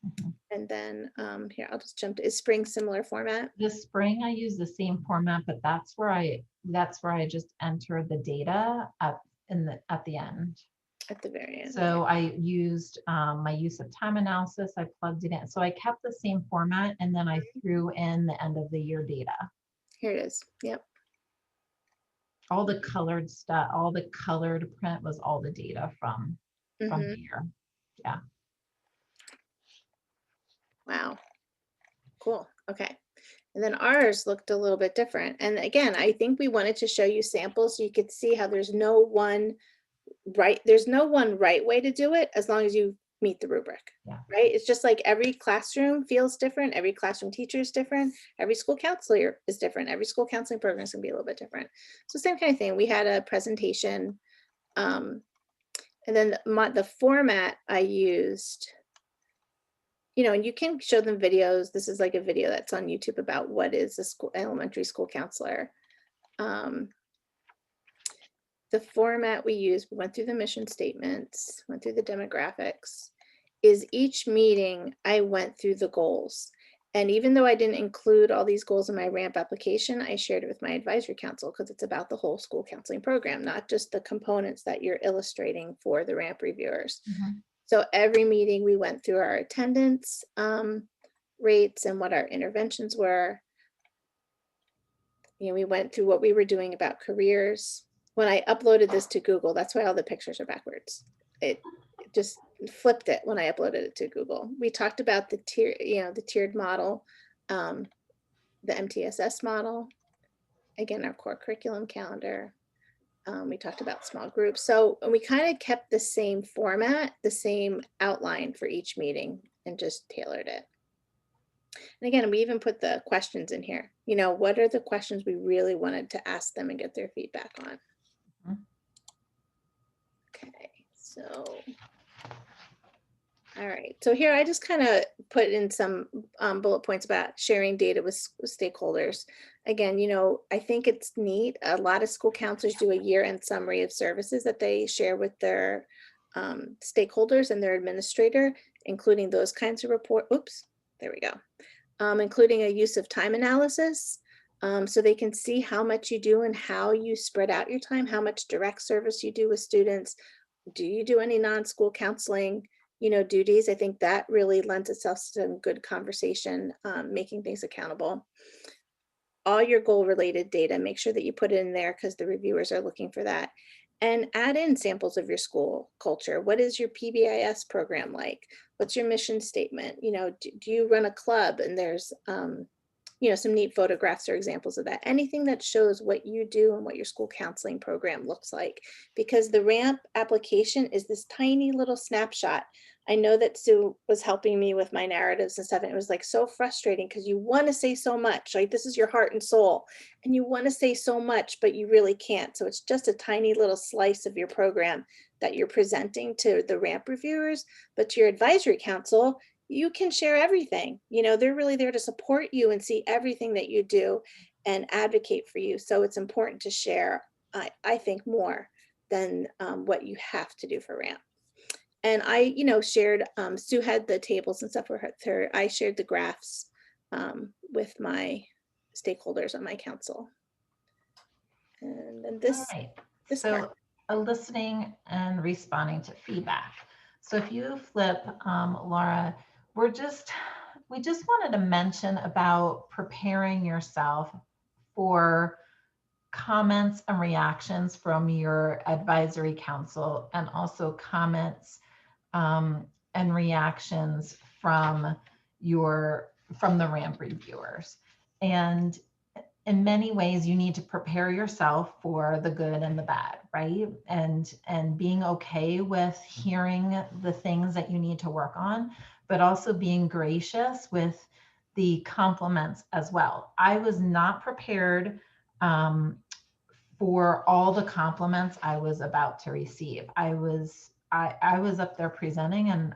[SPEAKER 3] Mm-hmm.
[SPEAKER 2] And then here, I'll just jump to, is spring similar format?
[SPEAKER 3] This spring I use the same format, but that's where I just enter the data at the end.
[SPEAKER 2] At the very end.
[SPEAKER 3] So
[SPEAKER 2] Okay.
[SPEAKER 3] I used my use of time analysis. I plugged it in. So I kept the same format, and then I threw in the end of the year data.
[SPEAKER 2] Here it is. Yep.
[SPEAKER 3] All the colored stuff, all the colored print was all the data from the year. Yeah.
[SPEAKER 2] Wow. Cool. Okay. And then ours looked a little bit different. And again, I think we wanted to show you samples so you could see how there's no one right way to do it as long as you meet the rubric.
[SPEAKER 3] Yeah.
[SPEAKER 2] Right. It's just like every classroom feels different. Every classroom teacher is different. Every school counselor is different. Every school counseling program is going to be a little bit different. So same kind of thing. We had a presentation. And then the format I used, you know, and you can show them videos. This is like a video that's on YouTube about what is a elementary school counselor. The format we used, we went through the mission statements, went through the demographics, is each meeting I went through the goals. And even though I didn't include all these goals in my RAMP application, I shared it with my advisory council because it's about the whole school counseling program, not just the components that you're illustrating for the RAMP reviewers. Mm-hmm. So every meeting we went through our attendance rates and what our interventions were. You know, we went through what we were doing about careers. When I uploaded this to Google, that's why all the pictures are backwards. It just flipped it when I uploaded it to Google. We talked about the tier, you know, the tiered model. the MTSS model, again, our core curriculum calendar. We talked about small groups. So we kind of kept the same format, the same outline for each meeting and just tailored it. And again, we even put the questions in here. You know, what are the questions we really wanted to ask them and get their feedback on?
[SPEAKER 3] Mhm.
[SPEAKER 2] Okay, so, all right. So here I just kind of put in some bullet points about sharing data with stakeholders. Again, you know, I think it's neat. A lot of school counselors do a year-end summary of services that they share with their stakeholders and their administrator, including those kinds of report. Oops, there we go. Including a use of time analysis, so they can see how much you do and how you spread out your time, how much direct service you do with students. Do you do any non-school counseling, you know, duties? I think that really lends itself to some good conversation, making things accountable. All your goal related data, make sure that you put it in there because the reviewers are looking for that. And add in samples of your school culture. What is your PBIS program like? What's your mission statement? You know, do you run a club? And there's, you know, some neat photographs or examples of that. Anything that shows what you do and what your school counseling program looks like. Because the RAMP application is this tiny little snapshot. I know that Sue was helping me with my narratives and stuff, and it was like so frustrating because you want to say so much, like this is your heart and soul, and you want to say so much, but you really can't. So it's just a tiny little slice of your program that you're presenting to the RAMP reviewers, but to your advisory council, you can share everything. You know, they're really there to support you and see everything that you do and advocate for you. So it's important to share, I think, more than what you have to do for RAMP. And I, you know, shared, Sue had the tables and stuff with her. I shared the graphs with my stakeholders on my council. And then
[SPEAKER 3] All right.
[SPEAKER 2] this
[SPEAKER 3] So
[SPEAKER 2] part.
[SPEAKER 3] listening and responding to feedback. So if you flip, Laura, we just wanted to mention about preparing yourself for comments and reactions from your advisory council, and also comments and reactions from the RAMP reviewers. And in many ways, you need to prepare yourself for the good and the bad, right? And being okay with hearing the things that you need to work on, but also being gracious with the compliments as well. I was not prepared for all the compliments I was about to receive. I was up there presenting, and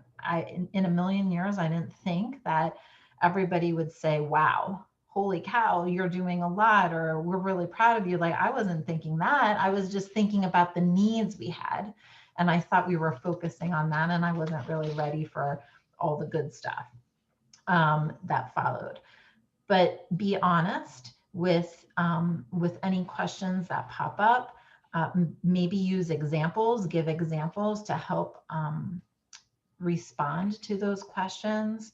[SPEAKER 3] in a million years, I didn't think that everybody would say, wow, holy cow, you're doing a lot, or we're really proud of you. Like, I wasn't thinking that. I was just thinking about the needs we had. And I thought we were focusing on that, and I wasn't really ready for all the good stuff that followed. But be honest with any questions that pop up. Maybe use examples, give examples to help respond to those questions.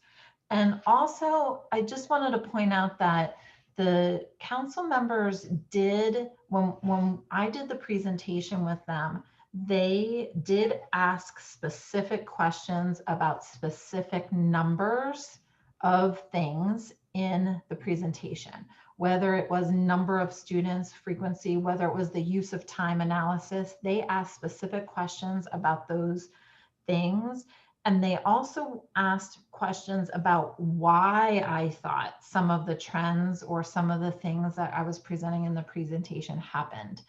[SPEAKER 3] And also, I just wanted to point out that the council members did, when I did the presentation with them, they did ask specific questions about specific numbers of things in the presentation, whether it was number of students, frequency, whether it was the use of time analysis. They asked specific questions about those things. And they also asked questions about why I thought some of the trends or some of the things that I was presenting in the presentation happened.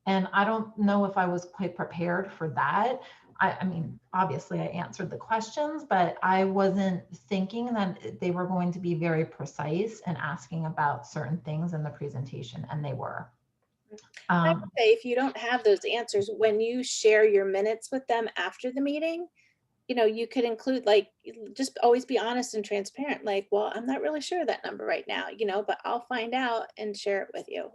[SPEAKER 3] And I don't know if I was quite prepared for that. I mean, obviously I answered the questions, but I wasn't thinking that they were going to be very precise and asking about certain things in the presentation, and they were.
[SPEAKER 2] I would say if you don't have those answers, when you share your minutes with them after the meeting, you know, you could include, like, just always be honest and transparent. Like, well, I'm not really sure that number right now, you know, but I'll find out and share it with you.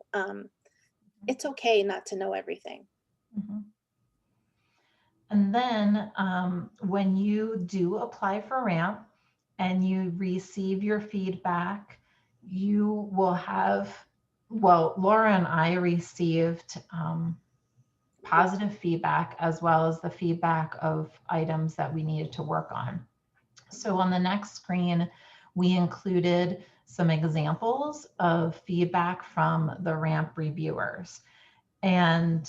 [SPEAKER 2] It's okay not to know everything.
[SPEAKER 3] Mm-hmm. And then when you do apply for RAMP and you receive your feedback, you will have, well, Laura and I received positive feedback, as well as the feedback of items that we needed to work on. So on the next screen, we included some examples of feedback from the ramp reviewers. And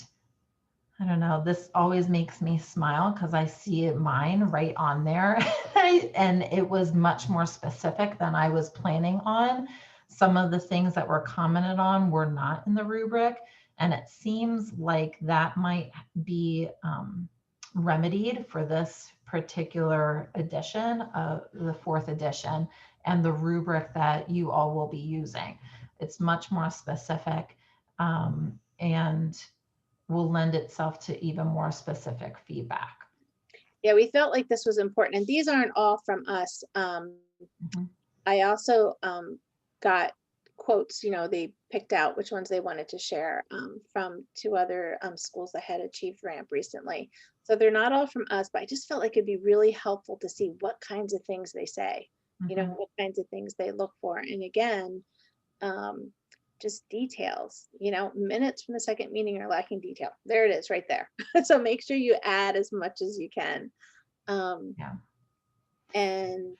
[SPEAKER 3] I don't know, this always makes me smile because I see mine right on there. And it was much more specific than I was planning on. Some of the things that were commented on were not in the rubric. And it seems like that might be remedied for this particular edition of the 4th edition and the rubric that you all will be using. It's much more specific and will lend itself to even more specific feedback.
[SPEAKER 2] Yeah, we felt like this was important, and these aren't all from us. I also got quotes, they picked out which ones they wanted to share from 2 other schools that had achieved ramp recently. So they're not all from us, but I just felt like it'd be really helpful to see what kinds of things they say, what kinds of things they look for. And again, just details, minutes from the second meeting are lacking detail. There it is right there. So make sure you add as much as you can. And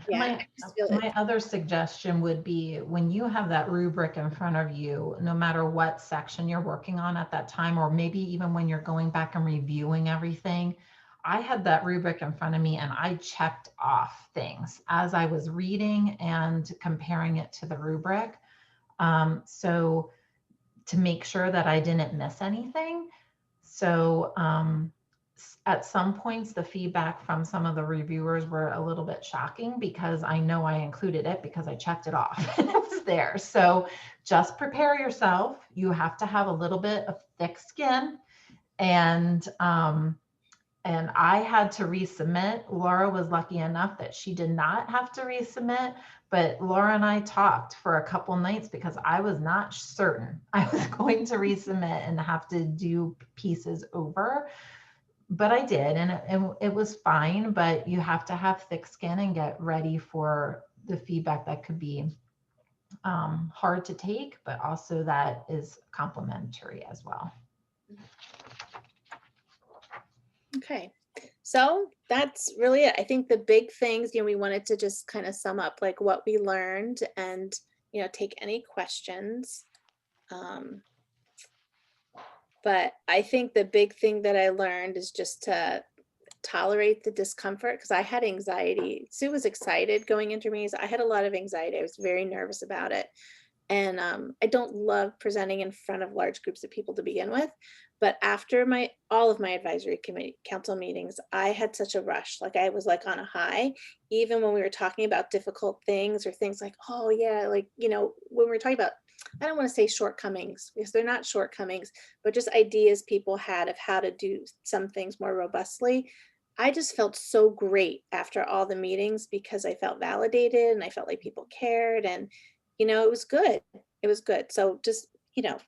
[SPEAKER 2] yeah,
[SPEAKER 3] my other suggestion would be when you have that rubric in front of you, no matter what section you're working on at that time, or maybe even when you're going back and reviewing everything, I had that rubric in front of me and I checked off things as I was reading and comparing it to the rubric. So to make sure that I didn't miss anything. So at some points, the feedback from some of the reviewers were a little bit shocking because I know I included it because I checked it off and it was there. So just prepare yourself. You have to have a little bit of thick skin, and I had to resubmit. Laura was lucky enough that she did not have to resubmit, but Laura and I talked for a couple nights because I was not certain I was going to resubmit and have to do pieces over. But I did, and it was fine, but you have to have thick skin and get ready for the feedback that could be hard to take, but also that is complimentary as well.
[SPEAKER 2] Okay, so that's really it. I think the big things, we wanted to just kind of sum up like what we learned and, take any questions. But I think the big thing that I learned is just to tolerate the discomfort, because I had anxiety. Sue was excited going into meetings. I had a lot of anxiety. I was very nervous about it. And I don't love presenting in front of large groups of people to begin with. But after all of my advisory committee council meetings, I had such a rush. Like I was like on a high, even when we were talking about difficult things or things like, oh yeah, like, when we were talking about, I don't want to say shortcomings because they're not shortcomings, but just ideas people had of how to do some things more robustly. I just felt so great after all the meetings because I felt validated and I felt like people cared, and it was good. It was good. So just,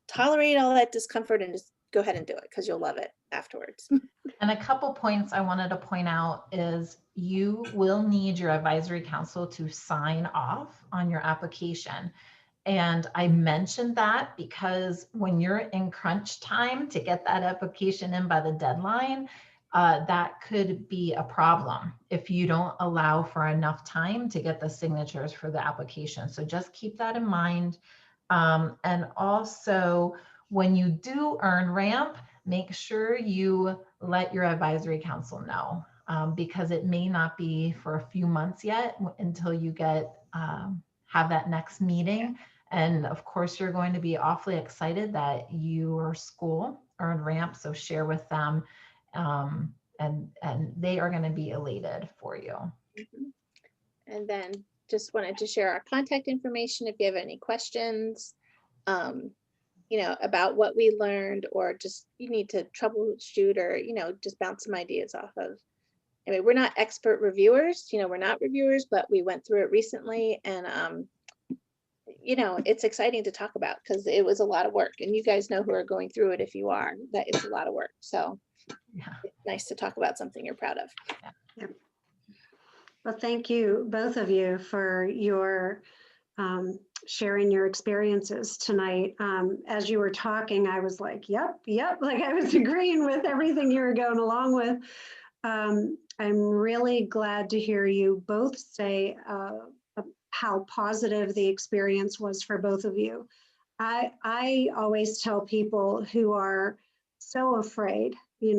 [SPEAKER 2] tolerate all that discomfort and just go ahead and do it because you'll love it afterwards.
[SPEAKER 3] And a couple points I wanted to point out is you will need your advisory council to sign off on your application. And I mentioned that because when you're in crunch time to get that application in by the deadline, that could be a problem if you don't allow for enough time to get the signatures for the application. So just keep that in mind. And also, when you do earn RAMP, make sure you let your advisory council know, because it may not be for a few months yet until you get have that next meeting. And of course, you're going to be awfully excited that your school earned RAMP, so share with them, and they are going to be elated for you.
[SPEAKER 2] And then just wanted to share our contact information if you have any questions, about what we learned, or just you need to troubleshoot, or just bounce some ideas off of. Anyway, we're not expert reviewers, we're not reviewers, but we went through it recently, and it's exciting to talk about because it was a lot of work, and you guys know who are going through it if you are, that it's a lot of work. So yeah, it's nice to talk about something you're proud of.
[SPEAKER 1] Yeah. Well, thank you, both of you, for your sharing your experiences tonight. As you were talking, I was like, yep, like I was agreeing with everything you were going along with. I'm really glad to hear you both say how positive the experience was for both of you. I always tell people who are so afraid, they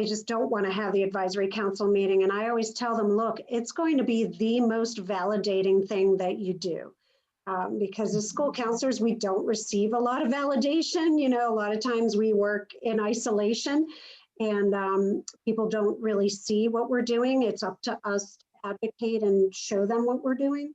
[SPEAKER 1] just don't want to have the advisory council meeting. And I always tell them, look, it's going to be the most validating thing that you do. Because as school counselors, we don't receive a lot of validation. A lot of times we work in isolation and people don't really see what we're doing. It's up to us to advocate and show them what we're doing.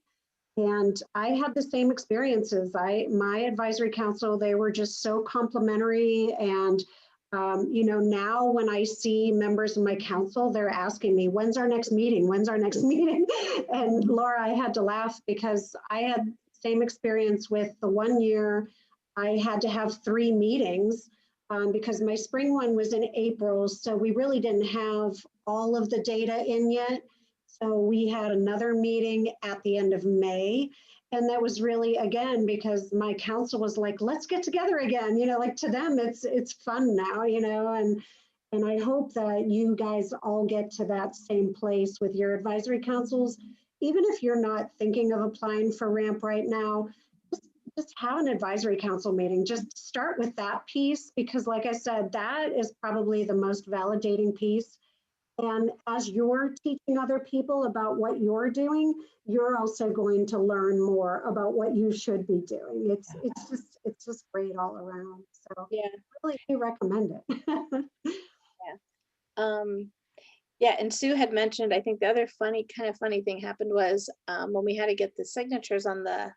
[SPEAKER 1] And I had the same experiences. My advisory council, they were just so complimentary. And now when I see members of my council, they're asking me, when's our next meeting? When's our next meeting? And Laura, I had to laugh because I had same experience with the 1 year. I had to have 3 meetings because my spring one was in April. So we really didn't have all of the data in yet. So we had another meeting at the end of May. And that was really, again, because my council was like, let's get together again. Like to them, it's fun now, and I hope that you guys all get to that same place with your advisory councils. Even if you're not thinking of applying for RAMP right now, just have an advisory council meeting. Just start with that piece, because like I said, that is probably the most validating piece. And as you're teaching other people about what you're doing, you're also going to learn more about what you should be doing. It's just great all around. So
[SPEAKER 4] Yeah.
[SPEAKER 1] I really do recommend it.
[SPEAKER 4] Yeah, and Sue had mentioned, I think the other funny thing happened was when we had to get the signatures on the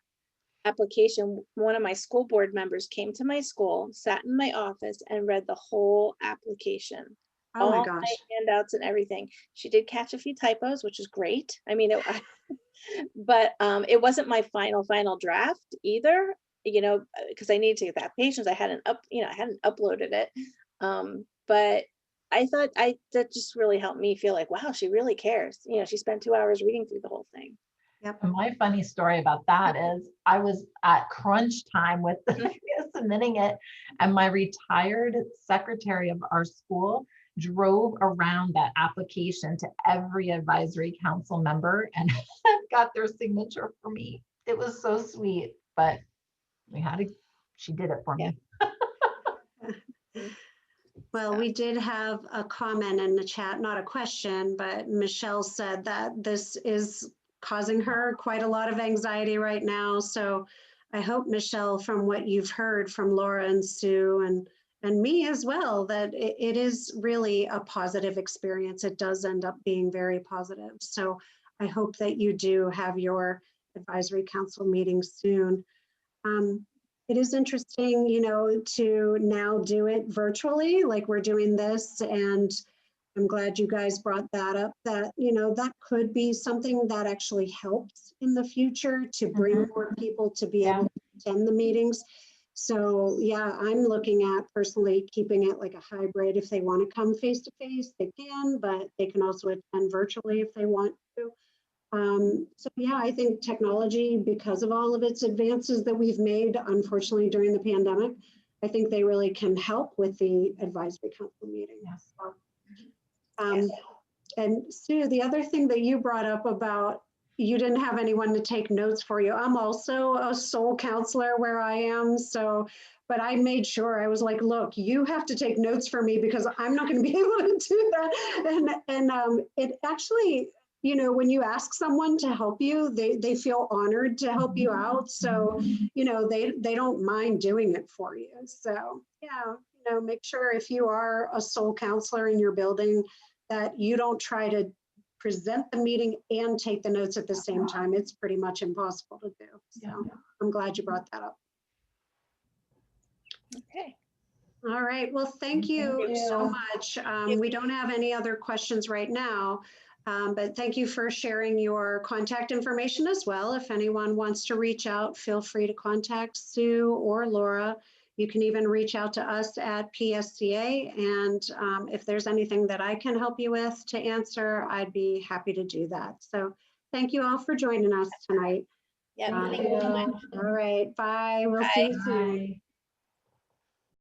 [SPEAKER 4] application, one of my school board members came to my school, sat in my office and read the whole application.
[SPEAKER 1] Oh my
[SPEAKER 4] all
[SPEAKER 1] gosh.
[SPEAKER 4] my handouts and everything. She did catch a few typos, which is great. I mean, but it wasn't my final draft either, because I needed to get the applications. I hadn't uploaded it. But I thought that just really helped me feel like, wow, she really cares. She spent 2 hours reading through the whole thing.
[SPEAKER 1] Yep.
[SPEAKER 3] And my funny story about that is I was at crunch time with submitting it, and my retired secretary of our school drove around that application to every advisory council member and got their signature for me. It was so sweet, but she did it for me.
[SPEAKER 1] Well, we did have a comment in the chat, not a question, but Michelle said that this is causing her quite a lot of anxiety right now. So I hope, Michelle, from what you've heard from Laura and Sue and me as well, that it is really a positive experience. It does end up being very positive. So I hope that you do have your advisory council meeting soon. It is interesting, to now do it virtually, like we're doing this. And I'm glad you guys brought that up, that, that could be something that actually helps in the future to bring more people to be able to attend the meetings. So yeah, I'm looking at personally keeping it like a hybrid. If they want to come face to face, they can, but they can also attend virtually if they want to. So yeah, I think technology, because of all of its advances that we've made, unfortunately, during the pandemic, I think they really can help with the advisory council meeting.
[SPEAKER 3] Yes.
[SPEAKER 1] So, and Sue, the other thing that you brought up about you didn't have anyone to take notes for you. I'm also a sole counselor where I am. So, but I made sure, I was like, look, you have to take notes for me because I'm not going to be able to do that. And it actually, when you ask someone to help you, they feel honored to help you out. So, they don't mind doing it for you. So yeah, make sure if you are a sole counselor in your building that you don't try to present the meeting and take the notes at the same time. It's pretty much impossible to do. So I'm glad you brought that up.
[SPEAKER 4] Okay.
[SPEAKER 1] All right. Well, thank you so much. We don't have any other questions right now, but thank you for sharing your contact information as well. If anyone wants to reach out, feel free to contact Sue or Laura. You can even reach out to us at PSCA. And if there's anything that I can help you with to answer, I'd be happy to do that. So thank you all for joining us tonight.
[SPEAKER 4] Yeah. Thank you so much.
[SPEAKER 1] All right. Bye. We'll see you soon.
[SPEAKER 3] Bye.